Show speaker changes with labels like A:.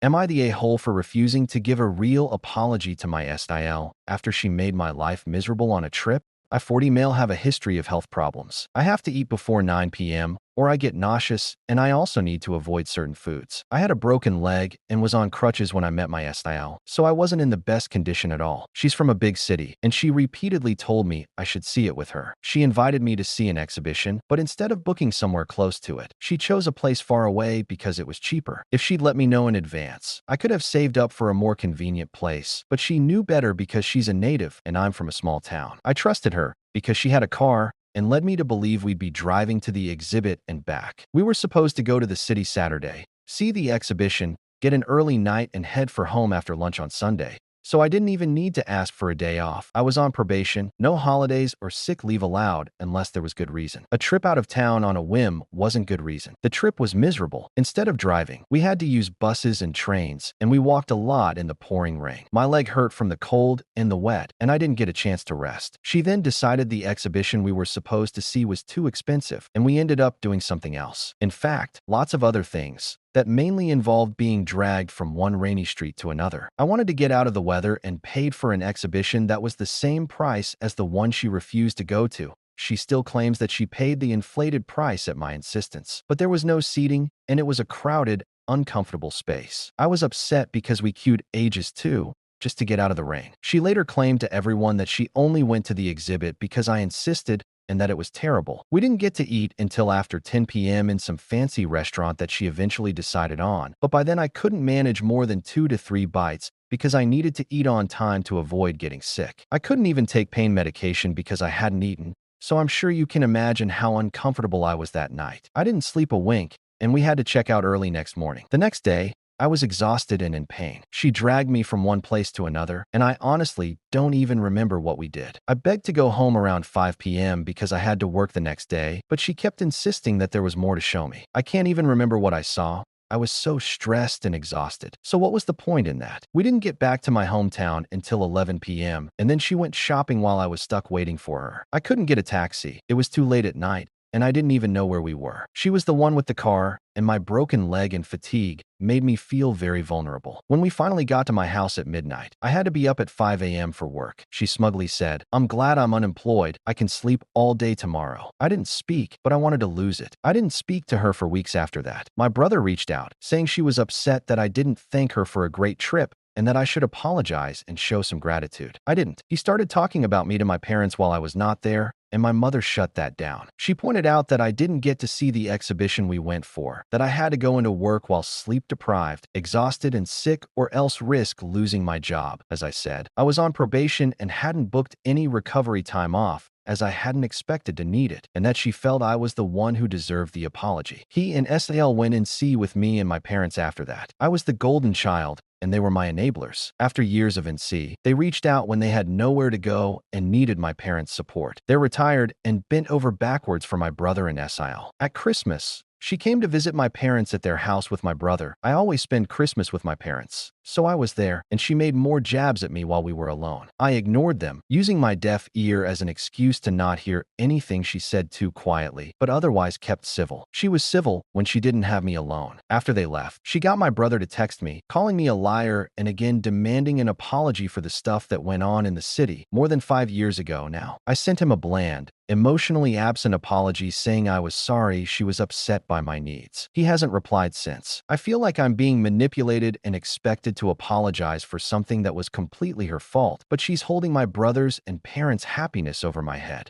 A: Am I the a-hole for refusing to give a real apology to my SIL after she made my life miserable on a trip? I 40 male have a history of health problems. I have to eat before 9 p.m. or I get nauseous, and I also need to avoid certain foods. I had a broken leg and was on crutches when I met my SIL, so I wasn't in the best condition at all. She's from a big city, and she repeatedly told me I should see it with her. She invited me to see an exhibition, but instead of booking somewhere close to it, she chose a place far away because it was cheaper. If she'd let me know in advance, I could have saved up for a more convenient place, but she knew better because she's a native and I'm from a small town. I trusted her because she had a car and led me to believe we'd be driving to the exhibit and back. We were supposed to go to the city Saturday, see the exhibition, get an early night, and head for home after lunch on Sunday. So I didn't even need to ask for a day off. I was on probation, no holidays or sick leave allowed unless there was good reason. A trip out of town on a whim wasn't good reason. The trip was miserable. Instead of driving, we had to use buses and trains, and we walked a lot in the pouring rain. My leg hurt from the cold and the wet, and I didn't get a chance to rest. She then decided the exhibition we were supposed to see was too expensive, and we ended up doing something else. In fact, lots of other things that mainly involved being dragged from one rainy street to another. I wanted to get out of the weather and paid for an exhibition that was the same price as the one she refused to go to. She still claims that she paid the inflated price at my insistence. But there was no seating, and it was a crowded, uncomfortable space. I was upset because we queued ages too, just to get out of the rain. She later claimed to everyone that she only went to the exhibit because I insisted and that it was terrible. We didn't get to eat until after 10 p.m. in some fancy restaurant that she eventually decided on, but by then I couldn't manage more than 2 to 3 bites because I needed to eat on time to avoid getting sick. I couldn't even take pain medication because I hadn't eaten, so I'm sure you can imagine how uncomfortable I was that night. I didn't sleep a wink, and we had to check out early next morning. The next day, I was exhausted and in pain. She dragged me from one place to another, and I honestly don't even remember what we did. I begged to go home around 5 p.m. because I had to work the next day, but she kept insisting that there was more to show me. I can't even remember what I saw. I was so stressed and exhausted. So what was the point in that? We didn't get back to my hometown until 11 p.m., and then she went shopping while I was stuck waiting for her. I couldn't get a taxi. It was too late at night, and I didn't even know where we were. She was the one with the car, and my broken leg and fatigue made me feel very vulnerable. When we finally got to my house at midnight, I had to be up at 5 a.m. for work. She smugly said, "I'm glad I'm unemployed. I can sleep all day tomorrow." I didn't speak, but I wanted to lose it. I didn't speak to her for weeks after that. My brother reached out, saying she was upset that I didn't thank her for a great trip and that I should apologize and show some gratitude. I didn't. He started talking about me to my parents while I was not there, and my mother shut that down. She pointed out that I didn't get to see the exhibition we went for, that I had to go into work while sleep-deprived, exhausted, and sick, or else risk losing my job. As I said, I was on probation and hadn't booked any recovery time off, as I hadn't expected to need it, and that she felt I was the one who deserved the apology. He and SIL went in C with me and my parents after that. I was the golden child, and they were my enablers. After years of NC, they reached out when they had nowhere to go and needed my parents' support. They're retired and bent over backwards for my brother and SIL. At Christmas, she came to visit my parents at their house with my brother. I always spend Christmas with my parents, so I was there, and she made more jabs at me while we were alone. I ignored them, using my deaf ear as an excuse to not hear anything she said too quietly, but otherwise kept civil. She was civil when she didn't have me alone. After they left, she got my brother to text me, calling me a liar and again demanding an apology for the stuff that went on in the city more than 5 years ago now. I sent him a bland, emotionally absent apology saying I was sorry she was upset by my needs. He hasn't replied since. I feel like I'm being manipulated and expected to apologize for something that was completely her fault, but she's holding my brother's and parents' happiness over my head.